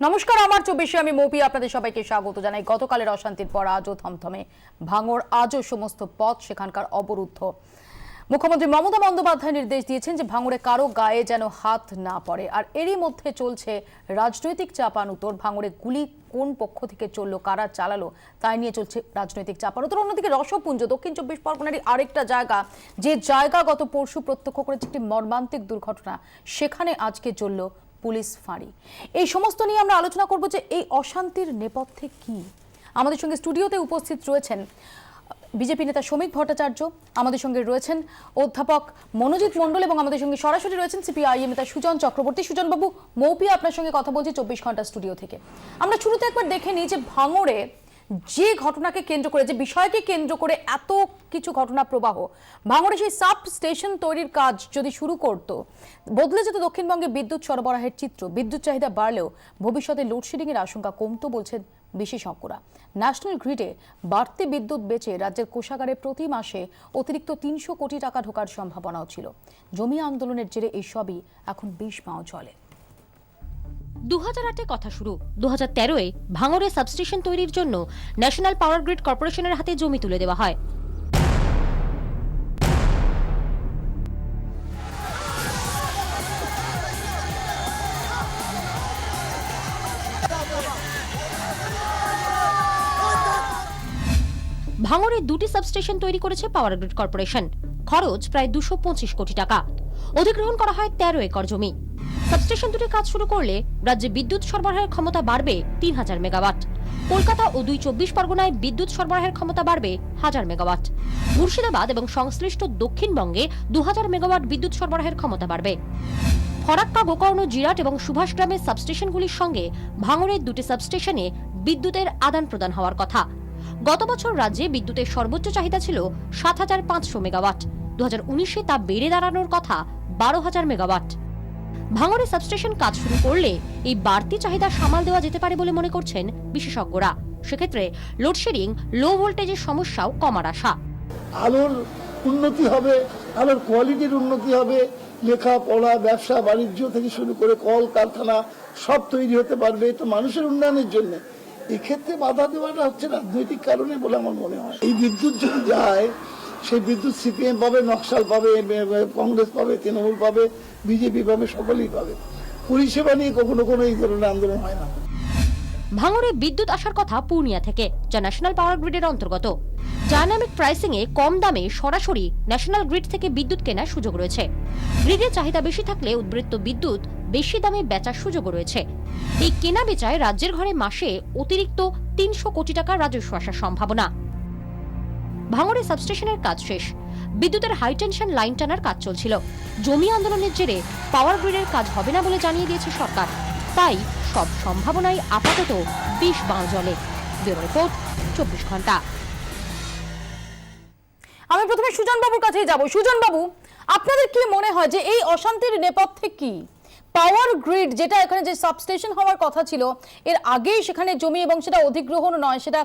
নমস্কার, আমার 24-এ আমি মৌপি আপনাদের সবাইকে স্বাগত জানাই। গতকালের অশান্তির পর আজও থমথমে ভাঙড়, আজও সমস্ত পথ সেখানকার অবরুদ্ধ। মুখ্যমন্ত্রী মমতা বন্দ্যোপাধ্যায় নির্দেশ দিয়েছেন যে ভাঙড়ে কারো গায়ে যেন হাত না পড়ে। আর এরই মধ্যে চলছে রাজনৈতিক চাপানুতোর। ভাঙড়ে গুলি কোন পক্ষ থেকে চললো, কারা চালালো, তাই নিয়ে চলছে রাজনৈতিক চাপানুতোর। অন্যদিকে রসপুঞ্জ, দক্ষিণ 24 পরগনারই আরেকটা জায়গা, যে জায়গা গত পরশু প্রত্যক্ষ করেছে একটি মর্মান্তিক দুর্ঘটনা, সেখানে আজকে চলল পুলিশ ফাঁড়ি। এই সমস্ত নিয়ে আমরা আলোচনা করব যে এই অশান্তির নেপথ্যে কি। আমাদের সঙ্গে স্টুডিওতে উপস্থিত রয়েছেন বিজেপি নেতা শ্রমিক ভট্টাচার্য, আমাদের সঙ্গে রয়েছেন অধ্যাপক মনোজিৎ মণ্ডল এবং আমাদের সঙ্গে সরাসরি রয়েছেন সিপিআইএম নেতা সুজন চক্রবর্তী। সুজন বাবু, মৌপি আপনার সঙ্গে কথা বলছি 24 ঘন্টা স্টুডিও থেকে। আমরা শুরুতে একবার দেখে নিই যে ভাঙড়ে যে ঘটনাকে কেন্দ্র করে, যে বিষয়কে কেন্দ্র করে এত কিছু ঘটনা প্রবাহ, ভাঙড়ে সেই সাব স্টেশন তৈরির কাজ যদি শুরু করত, বদলে যেত দক্ষিণবঙ্গে বিদ্যুৎ সরবরাহের চিত্র। বিদ্যুৎ চাহিদা বাড়লেও ভবিষ্যতে লোডশেডিং এর আশঙ্কা কমতো বলছেন বিশেষজ্ঞরা। ন্যাশনাল গ্রিডে বাড়তি বিদ্যুৎ বেচে রাজ্যের কোষাগারে প্রতি মাসে অতিরিক্ত 300 কোটি টাকা ঢোকার সম্ভাবনাও ছিল। জমি আন্দোলনের জেরে এইসবই এখন বিষ পাও চলে। 2008-এ কথা শুরু, 2013-এ ভাঙড়ে সাবস্টেশন তৈরির জন্য ন্যাশনাল পাওয়ার গ্রিড কর্পোরেশনের হাতে জমি তুলে দেওয়া হয়। ভাঙড়ে 2টি সাবস্টেশন তৈরি করেছে পাওয়ার গ্রিড কর্পোরেশন। খরচ প্রায় 225 কোটি টাকা। অধিগ্রহণ করা হয় 13 একর জমি। সাবস্টেশন দুটি কাজ শুরু করলে রাজ্যে বিদ্যুৎ সরবরাহের ক্ষমতা বাড়বে 3000 মেগাওয়াট। কলকাতা ও 24 পরগনায় বিদ্যুৎ সরবরাহের ক্ষমতা বাড়বে 1000 মেগাওয়াট। মুর্শিদাবাদ এবং সংশ্লিষ্ট দক্ষিণবঙ্গে 2000 মেগাওয়াট বিদ্যুৎ সরবরাহের ক্ষমতা বাড়বে। ফরাক্কা, গোকর্ণ, জিরাট এবং সুভাষগ্রামের সাবস্টেশনগুলির সঙ্গে ভাঙড়ের 2টি সাবস্টেশনে বিদ্যুতের আদান প্রদান হওয়ার কথা। গত বছর রাজ্যে বিদ্যুতের সর্বোচ্চ চাহিদা ছিল 7500 মেগাওয়াট। 2019-এ তা বেড়ে দাঁড়ানোর কথা 12000 মেগাওয়াট। ভাঙড়ে সাবস্টেশন কাজ শুরু করলে এই বাড়তি চাহিদা সামাল দেওয়া যেতে পারে বলে মনে করছেন বিশেষজ্ঞরা। সেক্ষেত্রে লোডশেডিং, লো ভোল্টেজের সমস্যাও কমার আশা। আলোর উন্নতি হবে, আলোর কোয়ালিটির উন্নতি হবে, লেখাপড়া, ব্যবসা বাণিজ্য থেকে শুরু করে কল কারখানা সব তৈরি হতে পারবে। তো মানুষের উন্নয়নের জন্য এক্ষেত্রে বাধা দেওয়াটা হচ্ছে রাজনৈতিক কারণে বলে আমার মনে হয়। এই বিদ্যুৎ যদি যায়, সেই বিদ্যুৎ সিপিএম পাবে, নকশাল পাবে, কংগ্রেস পাবে, তৃণমূল পাবে, বিজেপি পাবে, সকলেই পাবে। পরিষেবা নিয়ে কখনো কোনো এই ধরনের আন্দোলন হয় না। ভাঙড়ে বিদ্যুৎ আসার কথা পূর্ণিয়া থেকে, যা ন্যাশনাল পাওয়ার গ্রিডের অন্তর্গত। ডায়নামিক প্রাইসিং এ কম দামে সরাসরি ন্যাশনাল গ্রিড থেকে বিদ্যুৎ কেনার সুযোগ রয়েছে। গ্রিডের চাহিদা বেশি থাকলে উদ্বৃত্ত বিদ্যুৎ বেশি দামে বেচার সুযোগও রয়েছে। এই কেনা বেচায় রাজ্যের ঘরে মাসে অতিরিক্ত 300 কোটি টাকার রাজস্ব আসার সম্ভাবনা। ভাঙড়ে সাবস্টেশনের কাজ শেষ, বিদ্যুতের হাই টেনশন লাইন টানার কাজ চলছিল। জমি আন্দোলনের জেরে পাওয়ার গ্রিডের কাজ হবে না বলে জানিয়ে দিয়েছে সরকার। তাই সব সম্ভাবনাই আপাতত বিষ বাঁ জলে। ব্যুরো রিপোর্ট, 24 ঘন্টা। আমি প্রথমে সুজন বাবুর কাছেই যাব। সুজন বাবু, আপনাদের কি মনে হয় যে এই অশান্তির নেপথ্যে কি? পাওয়ার গ্রিড, যেটা এখানে যে সাবস্টেশন হওয়ার কথা ছিল, এর আগেই সেখানে জমি, এবং সেটা অধিগ্রহণ নয়, সেটা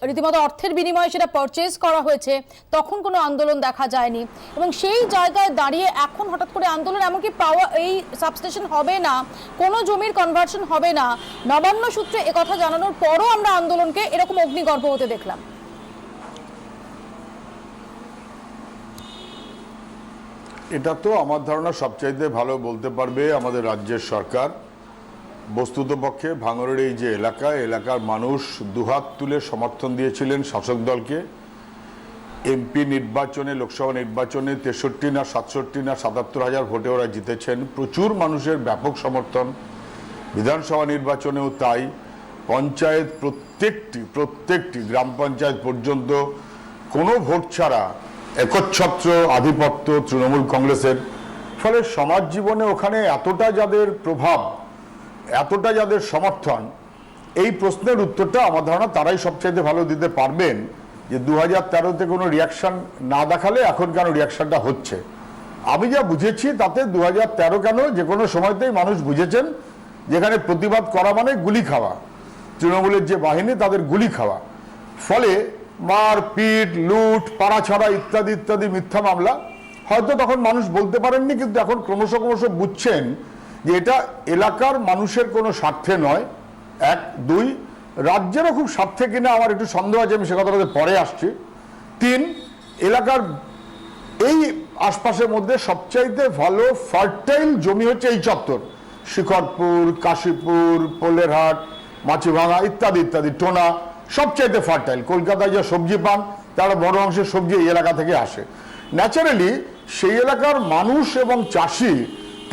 রীতিমতো অর্থের বিনিময়ে সেটা পারচেজ করা হয়েছে, তখন কোনো আন্দোলন দেখা যায়নি। এবং সেই জায়গায় দাঁড়িয়ে এখন হঠাৎ করে আন্দোলন, এমনকি পাওয়ার এই সাবস্টেশন হবে না, কোনো জমির কনভার্সন হবে না, নবান্ন সূত্রে একথা জানানোর পরও আমরা আন্দোলনকে এরকম অগ্নিগর্ভ হতে দেখলাম। এটা তো আমার ধারণা সবচাইতে ভালো বলতে পারবে আমাদের রাজ্যের সরকার। বস্তুতপক্ষে ভাঙড়ের এই যে এলাকার মানুষ দুহাত তুলে সমর্থন দিয়েছিলেন শাসক দলকে। এমপি নির্বাচনে, লোকসভা নির্বাচনে 63 না 67 না 77,000 ভোটে ওরা জিতেছেন। প্রচুর মানুষের ব্যাপক সমর্থন। বিধানসভা নির্বাচনেও তাই। পঞ্চায়েত প্রত্যেকটি গ্রাম পঞ্চায়েত পর্যন্ত কোনো ভোট ছাড়া একচ্ছত্র আধিপত্য তৃণমূল কংগ্রেসের। ফলে সমাজ জীবনে ওখানে এতটা যাদের প্রভাব, এতটা যাদের সমর্থন, এই প্রশ্নের উত্তরটা আমার ধারণা তারাই সবচাইতে ভালো দিতে পারবেন যে 2013-তে কোনো রিয়াকশন না দেখালে এখন কেন রিয়াকশনটা হচ্ছে। আমি যা বুঝেছি তাতে 2013 কেন, যে কোনো সময়তেই মানুষ বুঝেছেন যেখানে প্রতিবাদ করা মানে গুলি খাওয়া, তৃণমূলের যে বাহিনী তাদের গুলি খাওয়া। ফলে মারপিট, লুট, পাড়াছাড়া ইত্যাদি ইত্যাদি মিথ্যা মামলা হয়তো তখন মানুষ বলতে পারেননি, কিন্তু এখন ক্রমশ বুঝছেন যে এটা এলাকার মানুষের কোনো স্বার্থে নয়, এক। দুই, রাজ্যেরও খুব স্বার্থে কিনা আমার একটু সন্দেহ আছে, আমি সে কথাটাতে পরে আসছি। তিন, এলাকার এই আশপাশের মধ্যে সবচাইতে ভালো ফার্টাইল জমি হচ্ছে এই চত্বর, শিখরপুর, কাশীপুর, পোলেরহাট, মাছিভাঙা ইত্যাদি ইত্যাদি, টোনা, সবচাইতে ফার্টাইল। কলকাতায় যা সবজি পান তার বড় অংশের সবজি এই এলাকা থেকে আসে। ন্যাচারালি সেই এলাকার মানুষ এবং চাষি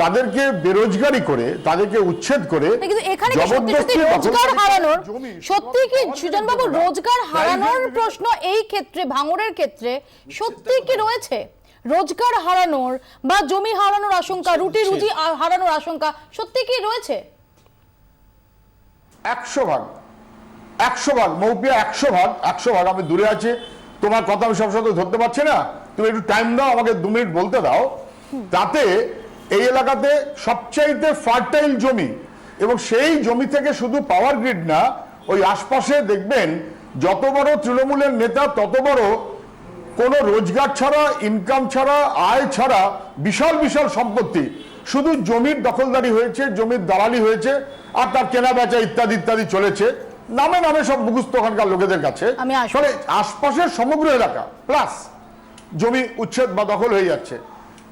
তাদেরকে বেরোজগারি করে, তাদেরকে উচ্ছেদ করে, কিন্তু এখানে কি সত্যি সত্যি রোজগার হারানোর, সত্যি কি সুজনবাবু রোজগার হারানোর প্রশ্ন এই ক্ষেত্রে, ভাঙড়ের ক্ষেত্রে সত্যি কি রয়েছে? রোজগার হারানোর বা জমি হারানোর আশঙ্কা, রুটি রুজি হারানোর আশঙ্কা সত্যি কি রয়েছে? 100 ভাগ মৌপিয়া, 100 ভাগ। আমি দূরে আছি, তোমার কথা আমি সবসময় ধরতে পারছি না, তুমি একটু টাইম দাও আমাকে, 2 মিনিট বলতে দাও। তাতে এই এলাকাতে সবচাইতে ফার্টাইল জমি, এবং সেই জমি থেকে শুধু পাওয়ার গ্রিড না, ওই আশপাশে দেখবেন যত বড় তৃণমূলের নেতা তত বড় কোনো রোজগার ছাড়া, ইনকাম ছাড়া, আয় ছাড়া বিশাল বিশাল সম্পত্তি, শুধু জমির দখলদারি হয়েছে, জমির দালালি হয়েছে, আর তার কেনা বেচা ইত্যাদি ইত্যাদি চলেছে, নামে নামে সব মুখস্থ ওখানকার লোকেদের কাছে। ফলে আশপাশের সমগ্র এলাকা প্লাস জমি উচ্ছেদ বা দখল হয়ে যাচ্ছে।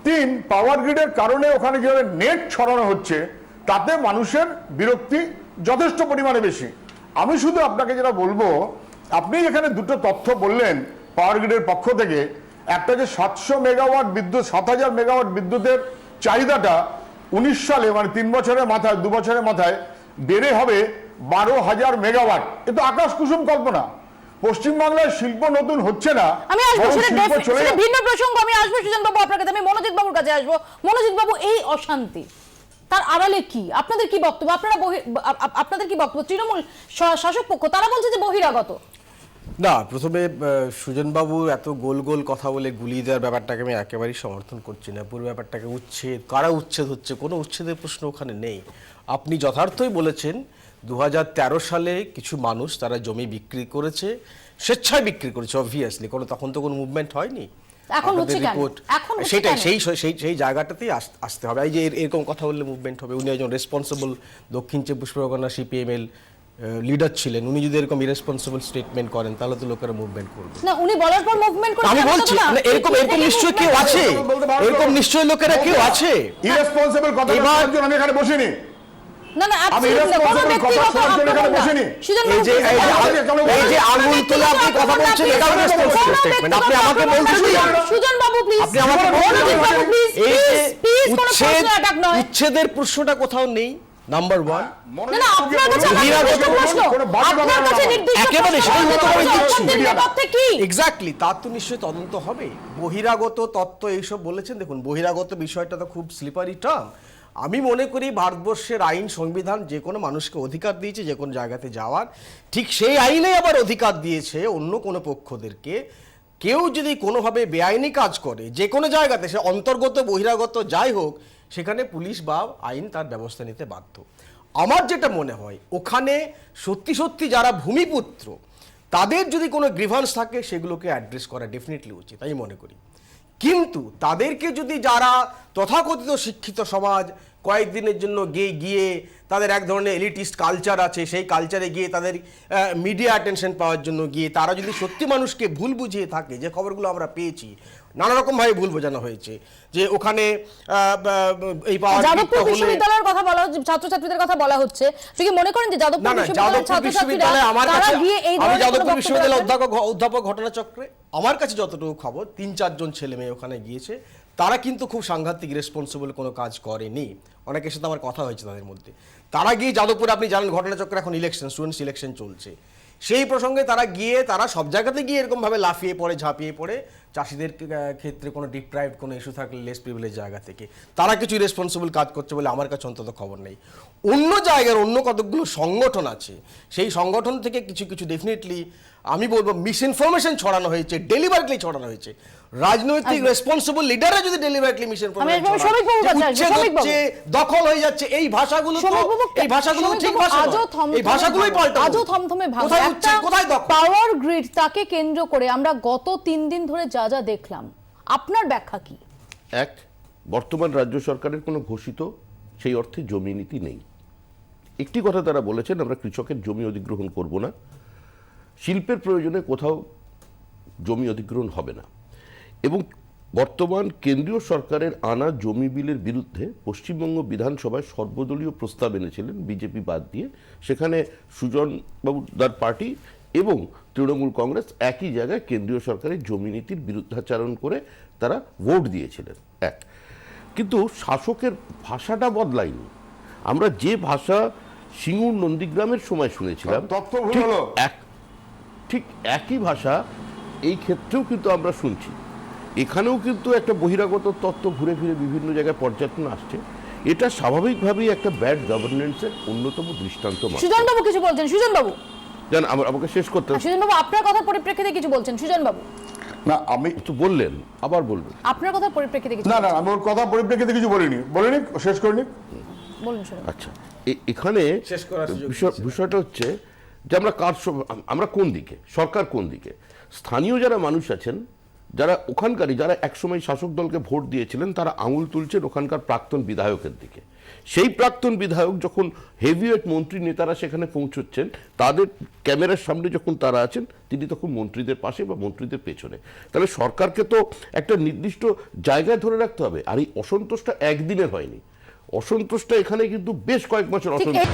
3, পাওয়ার গ্রিডের কারণে ওখানে যেভাবে নেট ছড়ানো হচ্ছে তাতে মানুষের বিরক্তি যথেষ্ট পরিমাণে বেশি। আমি শুধু আপনাকে যেটা বলবো, আপনি এখানে দুটো তথ্য বললেন পাওয়ার গ্রিডের পক্ষ থেকে, একটা যে 700 মেগাওয়াট বিদ্যুৎ, 7000 মেগাওয়াট বিদ্যুতের চাহিদাটা 19 সালে মানে 3 বছরের মাথায়, 2 বছরের মাথায় বেড়ে হবে 12,000 মেগাওয়াট। এ তো আকাশ কুসুম কল্পনা। পশ্চিমবাংলায় শিল্প নতুন হচ্ছে না, আমি আসবো সেটা ভিন্ন প্রসঙ্গ, আমি আসবো সুজন বাবু আপনার কাছে, আমি মনোজিৎ বাবুর কাছে আসবো। মনোজিৎ বাবু, এই অশান্তি তার আড়ালে কি, আপনাদের কি বক্তব্য? আপনাদের কি বক্তব্য? তৃণমূল শাসক পক্ষ তারা বলছে যে বহিরাগত। না, প্রথমে সুজনবাবু এত গোল গোল কথা বলে গুলিয়ে দেওয়ার ব্যাপারটাকে আমি একেবারেই সমর্থন করছি না। পুরো ব্যাপারটাকে উচ্ছেদ, কারা উচ্ছেদ হচ্ছে, কোনো উচ্ছেদের প্রশ্ন ওখানে নেই। আপনি যথার্থই বলেছেন, 2013 সালে কিছু মানুষ তারা জমি বিক্রি করেছে, স্বেচ্ছায় বিক্রি করেছে, অবভিয়াসলি, তখন তো কোনো মুভমেন্ট হয়নি। এখন হচ্ছে কেন? সেটাই, সেই জায়গাটাতেই আসতে হবে। এই যে এরকম কথা বললে মুভমেন্ট হবে। উনি একজন রেসপন্সিবল দক্ষিণ চব্বিশ পরগনা সিপিএমএল লিডার ছিলেন, উনি যদি এরকম ইরেসপন্সিবল স্টেটমেন্ট করেন তাহলে তো লোকেরা মুভমেন্ট করবে না। উনি বলার পর মুভমেন্ট করে, আমি বলছি এরকম নিশ্চয়ই কেউ আছে, এরকম নিশ্চয়ই লোকেরা কেউ আছে। ইরেসপন্সিবল কথা বলার জন্য আমি এখানে বসিনি। না না, আমি ইরেসপন্সিবল কথা শোনার জন্য এখানে বসিনি। এই যে আঙুল তুলে আপনি কথা বলছেন, এটা ইরেসপন্সিবল স্টেটমেন্ট। আপনি আমাকে বলতে দিন, সুজন বাবু প্লিজ, আপনি আমাকে বলতে দিন, এই যে উচ্ছেদের প্রশ্নটা কোথাও নেই, নাম্বার 1। না না, আপনার কাছে আপনার কাছে নির্দিষ্ট একেবারে সেই মতো করে দিচ্ছি। তথ্য কি এক্স্যাক্টলি, তার তো নিশ্চয়ই তদন্ত হবে। বহিরাগত তত্ত্ব এইসব বলেছেন, দেখুন বহিরাগত বিষয়টা তো খুব স্লিপারি টার্ম। আমি মনে করি ভারতবর্ষের আইন, সংবিধান যে কোনো মানুষকে অধিকার দিয়েছে যে কোনো জায়গাতে যাওয়ার, ঠিক সেই আইনে আবার অধিকার দিয়েছে অন্য কোনো পক্ষদেরকে। কেউ যদি কোনোভাবে বেআইনি কাজ করে যে কোনো জায়গাতে, সে অন্তর্গত বহিরাগত যাই হোক, সেখানে পুলিশ বা আইন তার ব্যবস্থা নিতে বাধ্য। আমার যেটা মনে হয়, ওখানে সত্যি সত্যি যারা ভূমিপুত্র তাদের যদি কোনো গ্রিভান্স থাকে সেগুলোকে অ্যাড্রেস করা ডেফিনেটলি উচিত, আমি মনে করি। কিন্তু তাদেরকে যদি যারা তথাকথিত শিক্ষিত সমাজ কয়েকদিনের জন্য গিয়ে তাদের এক ধরনের এলিটিস্ট কালচার আছে, সেই কালচারে গিয়ে তাদের মিডিয়া অ্যাটেনশন পাওয়ার জন্য গিয়ে তারা যদি সত্যি মানুষকে ভুল বুঝিয়ে থাকে, যে খবরগুলো আমরা পেয়েছি নানা রকমভাবে ভুল বোঝানো হয়েছে, যে ওখানে এই যাদবপুর বিশ্ববিদ্যালয়ের কথা বলা হচ্ছে, ছাত্রছাত্রীদের কথা বলা হচ্ছে, আপনি কি মনে করেন যে যাদবপুর বিশ্ববিদ্যালয়ে আমার কাছে, আমি যাদবপুর বিশ্ববিদ্যালয়ের অধ্যাপক ঘটনাচক্রে আমার কাছে যতটুকু খবর, 3-4 জন ছেলে মেয়ে ওখানে গিয়েছে, তারা কিন্তু খুব সাংঘাতিক রেসপন্সিবল কোনো কাজ করেনি। অনেকের সাথে আমার কথা হয়েছে তাদের মধ্যে। তারা গিয়ে যাদবপুরে, আপনি জানেন ঘটনাচক্রে এখন ইলেকশন, স্টুডেন্টস ইলেকশন চলছে, সেই প্রসঙ্গে তারা গিয়ে, তারা সব জায়গাতে গিয়ে এরকমভাবে লাফিয়ে পড়ে, ঝাঁপিয়ে পড়ে, চাষিদের ক্ষেত্রে কোনো ডিপ্রাইভড কোনো ইস্যু থাকলে লেস প্রিভিলেজ জায়গা থেকে তারা কিছু রেসপন্সিবল কাজ করছে বলে আমার কাছে অন্তত খবর নেই। অন্য জায়গার অন্য কতগুলো সংগঠন আছে, সেই সংগঠন থেকে কিছু কিছু ডেফিনেটলি আমি বলবো মিসইনফরমেশন ছড়ানো হয়েছে, ডেলিভারেটলি ছড়ানো হয়েছে। রাজনৈতিক রেসপন্সিবল লিডাররা যদি ডেলিভারেটলি মিসইনফরমেশন ছড়াচ্ছে, দখল হয়ে যাচ্ছে, এই ভাষাগুলো ঠিক ভাষা নয়, এই ভাষাগুলোই পাল্টানো। আজও থমথমে ভাঙা কোথায় পাওয়ার গ্রিড, তাকে কেন্দ্র করে আমরা গত 3 দিন ধরে যা যা দেখলাম, আপনার ব্যাখ্যা কি? এক, বর্তমান রাজ্য সরকারের কোনো ঘোষিত সেই অর্থে জমি নীতি নেই। একটি কথা তারা বলেছেন, আমরা কৃষকের জমি অধিগ্রহণ করব না, শিল্পের প্রয়োজনে কোথাও জমি অধিগ্রহণ হবে না। এবং বর্তমান কেন্দ্রীয় সরকারের আনা জমি বিলের বিরুদ্ধে পশ্চিমবঙ্গ বিধানসভায় সর্বদলীয় প্রস্তাব এনেছিলেন বিজেপি বাদ দিয়ে। সেখানে সুজন বাবুদার পার্টি এবং তৃণমূল কংগ্রেস একই জায়গায় কেন্দ্রীয় সরকারের জমি নীতির বিরুদ্ধাচারণ করে তারা ভোট দিয়েছিলেন। এক, কিন্তু শাসকের ভাষাটা বদলায়নি। আমরা যে ভাষা সিঙ্গুর নন্দীগ্রামের সময় শুনেছিলাম, তথ্য ভুল ঠিক হলো। ঠিক একই ভাষা এই ক্ষেত্রেও কিন্তু আমরা শুনছি। এখানেও কিন্তু একটা বহিরাগত তত্ত্ব ঘুরে ফিরে বিভিন্ন জায়গায় পর্যটন আসছে। এটা স্বাভাবিকভাবেই একটা ব্যাড গভর্নেন্সের অন্যতম দৃষ্টান্ত মাত্র। সুজন বাবু কিছু বলছেন, সুজন বাবু। জান, আমাকে শেষ করতে হবে। সুজন বাবু আপনার কথার পরিপ্রেক্ষিতে কিছু বলছেন, সুজন বাবু। না আমি একটু বললেন, আবার বলবেন। আপনার কথার পরিপ্রেক্ষিতে কিছু না না আমি ওর কথা পরিপ্রেক্ষিতে কিছু বলিনি, শেষ করিনি। বলুন সুজন। আচ্ছা, এখানে শেষ করার সুযোগ বিষয়টা হচ্ছে যে আমরা কোন দিকে, সরকার কোন দিকে। স্থানীয় যারা মানুষ আছেন, যারা ওখানকারই, যারা একসময় শাসক দলকে ভোট দিয়েছিলেন, তারা আঙুল তুলছেন ওখানকার প্রাক্তন বিধায়কের দিকে। সেই প্রাক্তন বিধায়ক যখন হেভিওয়েট মন্ত্রী নেতারা সেখানে পৌঁছচ্ছেন, তাদের ক্যামেরার সামনে যখন তারা আছেন, তিনি তখন মন্ত্রীদের পাশে বা মন্ত্রীদের পেছনে। তাহলে সরকারকে তো একটা নির্দিষ্ট জায়গায় ধরে রাখতে হবে। আর এই অসন্তোষটা একদিনের হয়নি, অসন্তোষটা এখানে কিন্তু বেশ কয়েক বছর ঠিক অসন্তোষ।